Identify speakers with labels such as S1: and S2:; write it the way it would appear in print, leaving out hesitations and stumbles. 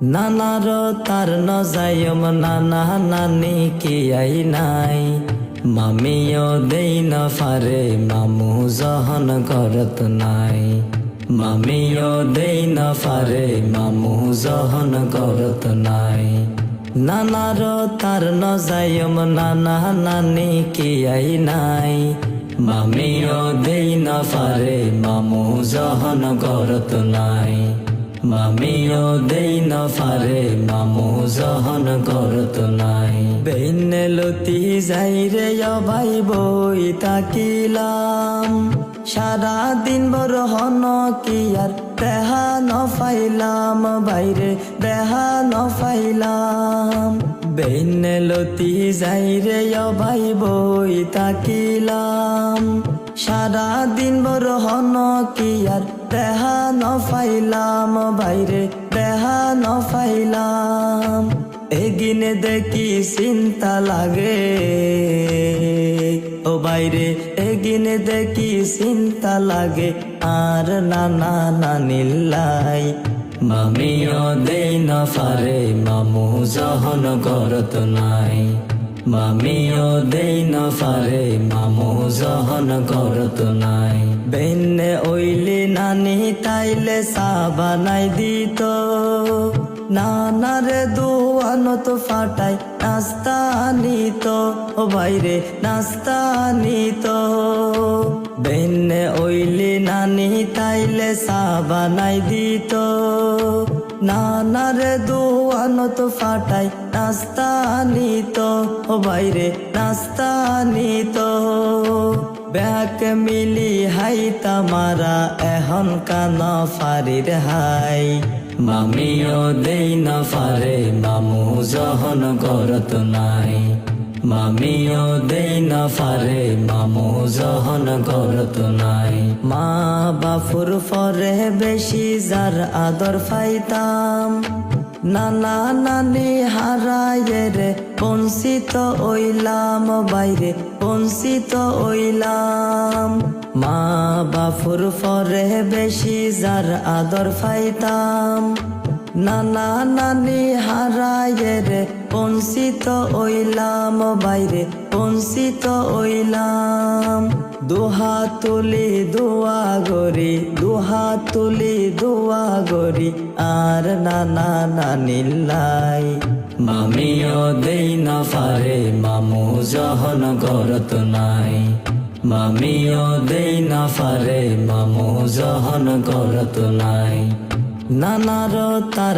S1: নানার তার নজায়ম নানা নানি কি আই নাই মামিও দেই না ফারে মামু জহন করত নাই মামিও দেই না ফারে মামু জহন করত নাই নানার তার নজায়ম নানা নানি কি আই নাই মামিও দেই না ফারে মামু জহন করত নাই মামিও দেই না ফারে মামু জহন করত নাই বেইনে লতি যাই রে ভাই বই তাকিলাম সারা দিন বড় হন কি আর দেহা ন ফাইলাম বাইরে দেহা ন ফাইলাম বেইনে লতি যাই রে ভাই বই তাকিলাম সারা দিন বড় হন কি আর দেহা ন ফাইলাম বাইরে দেহা ন ফাইলাম এগিনে দেখি চিন্তা লাগে ও বাইরে এগিনে দেখি চিন্তা লাগে আর নানা নানিল্লাই মামিও দেই না ফারে মামু জহন করত নাই মামিও দেই না ফারে মামু জহন করত নাই বেনে ওইলি নানি তাইলে চা বানাই দিত নানারে দুয়ানত ফাটাই নাস্তা আনিত ও বাইরে নাস্তা আনিত বেনে ওইলি নানি তাইলে চা বানাই দিত নানারে দুয়ানত ফাটাই নাস্তা আনিত ও বাইরে নাস্তা আনিত ব্যাক মিলি হাই তামারা এখন কানা ফারির হাই মামিও দেই না ফারে মামু জহন করত নাই মামিও দেই না ফারে মামু জহন করত নাই মা বাপুর ফরে বেশি যার আদর পাইতাম নানা নানি হারায়ে রে বঞ্চিত ওইলাম বাইরে বঞ্চিত ওইলাম মা বাপুর ফরে বেশি যার আদর পাইতাম নানা নানি হারায়ে রে বঞ্চিত ওইলাম বাইরে বঞ্চিত ওইলাম দুহাত তুলি দোয়া গরি দুহাত তুলি দোয়া গরি আর নানা নানিল্লাই মামিও দেই না ফারে মামু জহন করত নাই মামিও দেই না ফারে মামু জহন করত নাই নানার তার